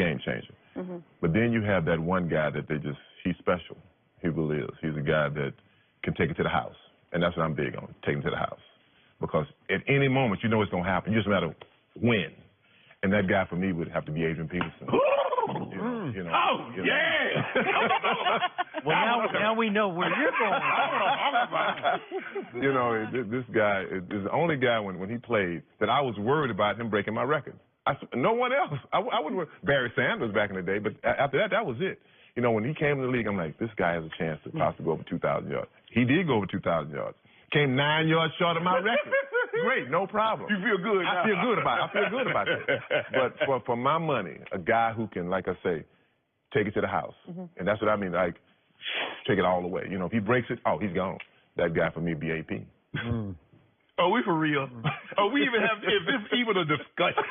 game changer. But then you have that one guy that he's special. He really is. He's a guy that can take it to the house. And that's what I'm big on, taking it to the house. Because at any moment, you know it's going to happen. You just matter when. And that guy for me would have to be Adrian Peterson. Yeah! Well, now we know where you're going. You know, this guy is the only guy when he played that I was worried about him breaking my record. No one else. I wouldn't worry. Barry Sanders back in the day, but after that, that was it. You know, when he came in the league, I'm like, this guy has a chance to possibly go over 2,000 yards. He did go over 2,000 yards. Came 9 yards short of my record. Great, no problem. You feel good now. I feel good about that. But for my money, a guy who can, like I say, take it to the house. And that's what I mean, like, take it all the way. You know, if he breaks it, he's gone. That guy for me be AP. Are we for real? Are we even have, is this even a discussion?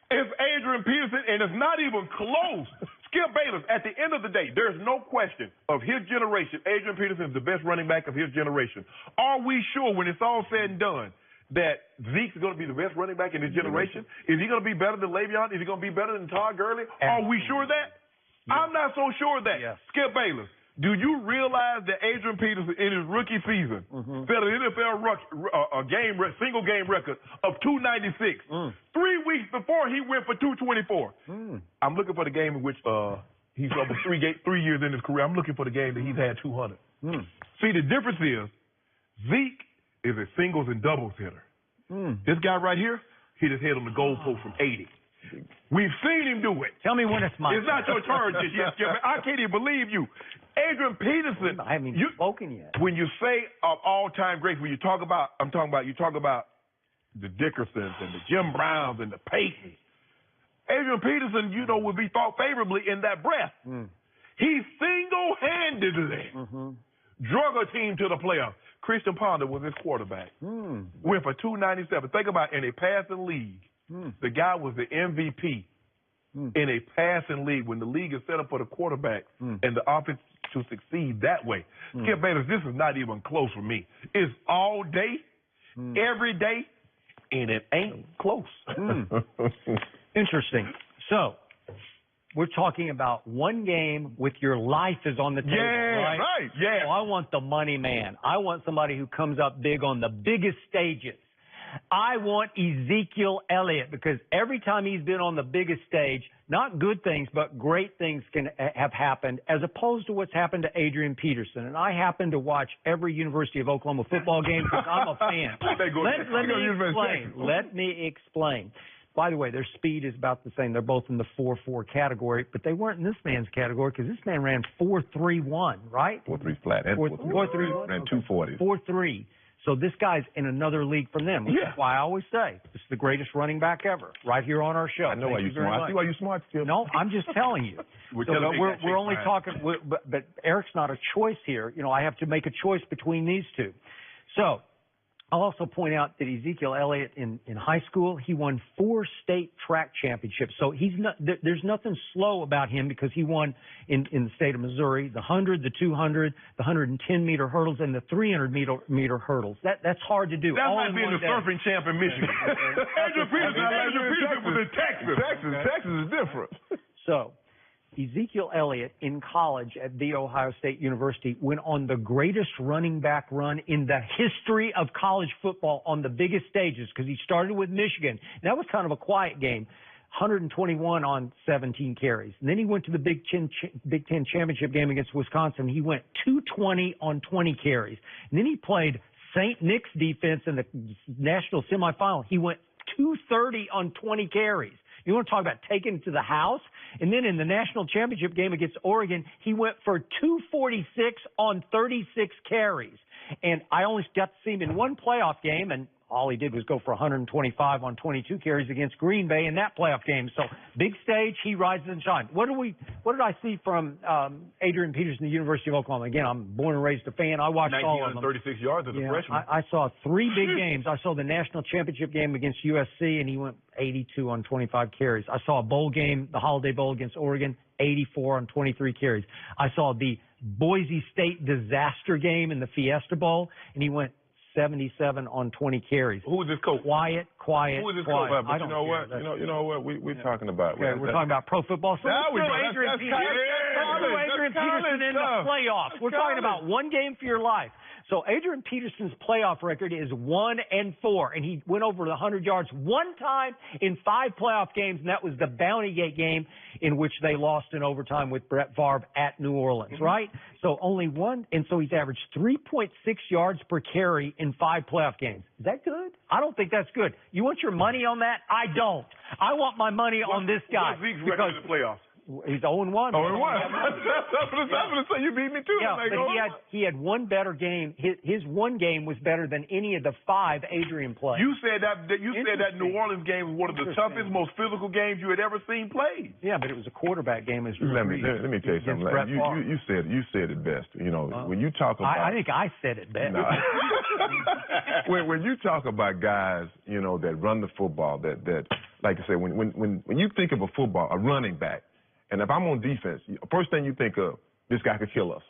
It's Adrian Peterson, and it's not even close. Skip Bayless, at the end of the day, there's no question of his generation. Adrian Peterson is the best running back of his generation. Are we sure, when it's all said and done, that Zeke's going to be the best running back in his generation? Is he going to be better than Le'Veon? Is he going to be better than Todd Gurley? Are we sure of that? I'm not so sure of that. Skip Bayless, do you realize that Adrian Peterson in his rookie season set an NFL single game record of 296? 3 weeks before he went for 224. I'm looking for the game in which he's over 3 years in his career. I'm looking for the game that he's had 200. See, the difference is Zeke is a singles and doubles hitter. This guy right here, he just hit on the goalpost from 80. We've seen him do it. Tell me when it's my It's not your turn just yet, Skip. I can't even believe you. Adrian Peterson. I haven't even spoken yet. When you say of all-time greats, when you talk about, you talk about the Dickersons and the Jim Browns and the Paytons. Adrian Peterson, you know, would be thought favorably in that breath. He single-handedly drug a team to the playoffs. Christian Ponder was his quarterback. Went for 297. Think about in a passing league. The guy was the MVP in a passing league when the league is set up for the quarterback and the offense to succeed that way. Skip Bayless, this is not even close for me. It's all day, every day, and it ain't close. Interesting. So, we're talking about one game with your life is on the table, right? Yeah. So I want the money man. I want somebody who comes up big on the biggest stages. I want Ezekiel Elliott because every time he's been on the biggest stage, not good things, but great things can have happened as opposed to what's happened to Adrian Peterson. And I happen to watch every University of Oklahoma football game because I'm a fan. Let me explain. By the way, their speed is about the same. They're both in the 4.4 category, but they weren't in this man's category because this man ran 4.31, right? 4.3 flat. 4.3. Ran 240. 4.3. So this guy's in another league from them, which is why I always say this is the greatest running back ever, right here on our show. I know why you're smart. I see why you're smart, Skip. No, I'm just telling you. We're only talking, but Eric's not a choice here. You know, I have to make a choice between these two. So I'll also point out that Ezekiel Elliott in high school, he won 4 state track championships. So there's nothing slow about him because he won in the state of Missouri, the 100, the 200, the 110-meter hurdles, and the 300-meter hurdles. That's hard to do. That might be the surfing champ in Michigan. Adrian Peterson was in Texas. Texas is different. So Ezekiel Elliott in college at The Ohio State University went on the greatest running back run in the history of college football on the biggest stages because he started with Michigan. That was kind of a quiet game, 121 on 17 carries. And then he went to the Big Ten championship game against Wisconsin. He went 220 on 20 carries. And then he played St. Nick's defense in the national semifinal. He went 230 on 20 carries. You want to talk about taking it to the house? And then in the national championship game against Oregon, he went for 246 on 36 carries. And I only got to see him in one playoff game, and all he did was go for 125 on 22 carries against Green Bay in that playoff game. So big stage, he rises and shines. What did I see from Adrian Peterson, the University of Oklahoma? Again, I'm born and raised a fan. I watched all of them. 36 yards as a freshman. I saw 3 big games. I saw the national championship game against USC, and he went 82 on 25 carries. I saw a bowl game, the Holiday Bowl against Oregon, 84 on 23 carries. I saw the Boise State disaster game in the Fiesta Bowl, and he went 77 on 20 carries. Who is this coach? Quiet. Who is this coach? But I you don't know care. what? You know what? We're talking about. Okay, we're talking about pro football. So There let's we throw go. Adrian That's Peterson. college. Let's throw That's Adrian college Peterson in the stuff. playoffs. That's We're talking college. about one game for your life. So Adrian Peterson's playoff record is 1-4, and he went over the 100 yards one time in 5 playoff games, and that was the Bounty Gate game in which they lost in overtime with Brett Favre at New Orleans, right? So only one, and so he's averaged 3.6 yards per carry in 5 playoff games. Is that good? I don't think that's good. You want your money on that? I don't. I want my money on this guy. What's Zeke's record in the playoffs? He's 0-1. 0-1. That's what I'm saying. You beat me too. Yeah, Like, but he had one better game. His one game was better than any of the 5 Adrian played. You said that New Orleans game was one of the toughest, most physical games you had ever seen played. Yeah, but it was a quarterback game. Let me tell you something. Like, you said it best. You know, when you talk about, I think I said it best. No. when you talk about guys, you know, that run the football, that like I said, when you think of a running back. And if I'm on defense, first thing you think of, this guy could kill us.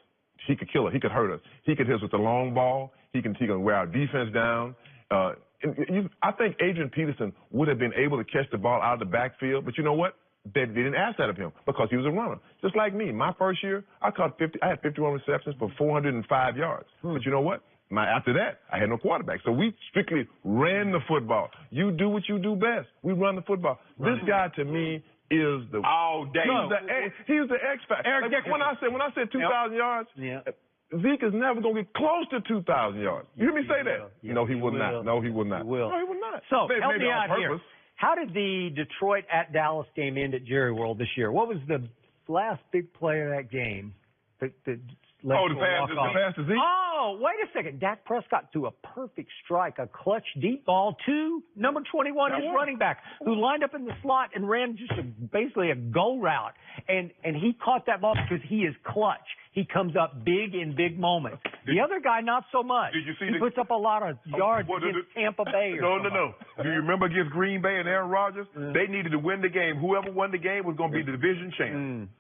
He could kill us. He could hurt us. He could hit us with the long ball. He can wear our defense down. I think Adrian Peterson would have been able to catch the ball out of the backfield, but you know what? They didn't ask that of him because he was a runner. Just like me, my first year, I had 51 receptions for 405 yards. But you know what? After that, I had no quarterback. So we strictly ran the football. You do what you do best. We run the football. This guy, to me, is the all day. He's the X factor. Like when I said 2,000 yards, Zeke is never going to get close to 2,000 yards. You hear me say that? No, he will not. No, he will not. He will. No, he will not. So help maybe me on out here. purpose. How did the Detroit at Dallas game end at Jerry World this year? What was the last big play of that game? The pass to Zeke? Oh, wait a second. Dak Prescott threw a perfect strike, a clutch deep ball to number 21, his running back, who lined up in the slot and ran just basically a go route. And he caught that ball because he is clutch. He comes up big in big moments. The other guy, not so much. Did you see he puts up a lot of yards against Tampa Bay. No. Do you remember against Green Bay and Aaron Rodgers? They needed to win the game. Whoever won the game was going to be the division champ.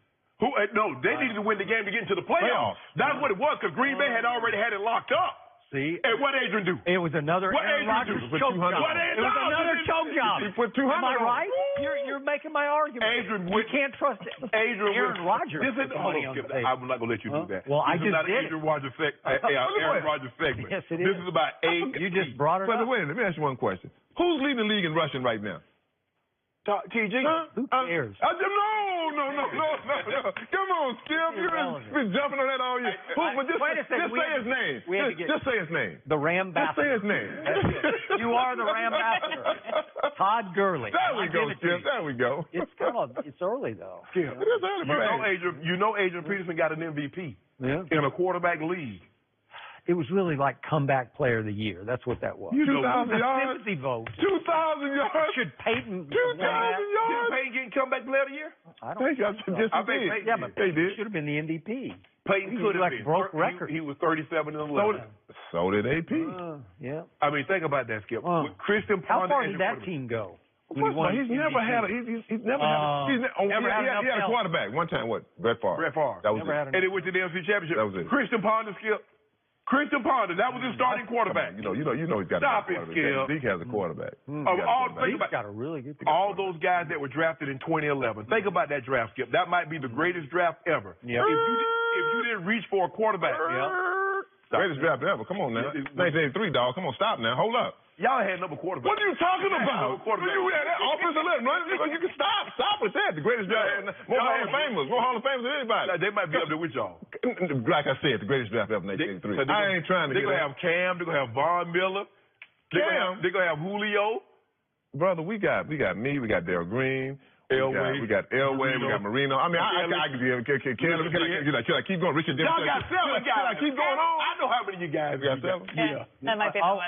They needed to win the game to get into the playoffs. That's what it was, because Green Bay had already had it locked up. See? And what Adrian do? It was another Aaron Rodgers choke job. It was another choke job. He put 200 Am I on. right? You're making my argument. Adrian, we can't trust Aaron Rodgers. I'm not going to let you do that. Well, this is not an Aaron Rodgers segment. Yes, it is. This is about You just brought it By up. the way, let me ask you one question. Who's leading the league in rushing right now? TG? Who cares? No. Come on, Skip. You've been jumping on that all year. Wait a second. Just say his name. Just say his name. The Ram Just say Bastard. his name. You are the Ram Bastard. Todd Gurley. There we go, Skip. There we go. It's early, though. Yeah. It is early. You know Adrian Peterson got an MVP in a quarterback league. It was really like comeback player of the year. That's what that was. 2,000 yards. Sympathy vote. 2,000 yards. Should Peyton 2,000 Did yards. Peyton get comeback player of the year? I don't Yes, I bet he Peyton did. Yeah, but they did. should have been the MVP. Peyton could have been. broke record. He was 37 and 11. So did AP. Yeah. I mean, think about that, Skip. With Christian How Ponder far did that team go? He's never had a quarterback. One time, what? Brett Favre. That was it. And they went to the NFC Championship. That was it. Christian Ponder, Skip. Christian Ponder, that was his starting quarterback. You know he's got Stop a it, quarterback. Skip. Zeke has a quarterback. He's got a really good All those guys that were drafted in 2011. Think about that draft, Skip. That might be the greatest draft ever. Yep. If you didn't reach for a quarterback. Greatest draft ever. Come on now. 1983, dog. Come on, stop now. Hold up. Y'all had number quarterback. What are you talking about? You had that offensive line running. You can stop with that. The greatest draft. More Hall of Famers than anybody. They might be up there with y'all. Like I said, the greatest draft ever, 1983. I ain't trying to get They're going to have Cam. They're going to have Von Miller. They're going to have Julio. Brother, we got me. We got Darryl Green. Elway. We got Elway. We got Marino. I mean, I could can I keep going? Richard Dempsey. Y'all got 7 guys. Can I keep going on? I know how many of you guys got 7. Yeah.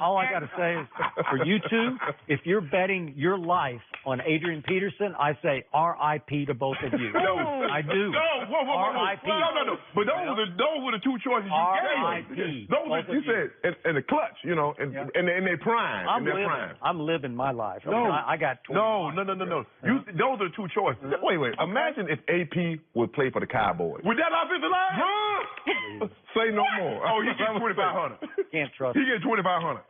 All I got to say is, for you two, if you're betting your life on Adrian Peterson, I say R.I.P. to both of you. No. I do. No. R.I.P. No. But those were the 2 choices you R.I.P. gave. You said in the clutch, in their prime. I'm living my life. No. I got 20. No. Those are the 2 choices. Wait. Imagine if AP would play for the Cowboys. With that offensive line? Say no more. Oh, he gets 2,500. Can't trust. He gets 2,500.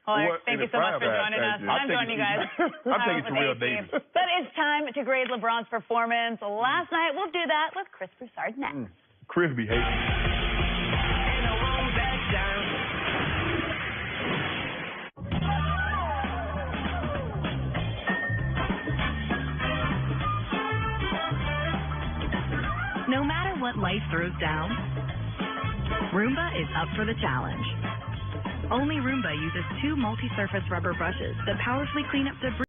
Well, Eric, thank you so much for joining us. I'm joining you guys. I'm taking Terrell Davis. But it's time to grade LeBron's performance last night. We'll do that with Chris Broussard next. Chris be hating. No matter what life throws down, Roomba is up for the challenge. Only Roomba uses 2 multi-surface rubber brushes that powerfully clean up debris.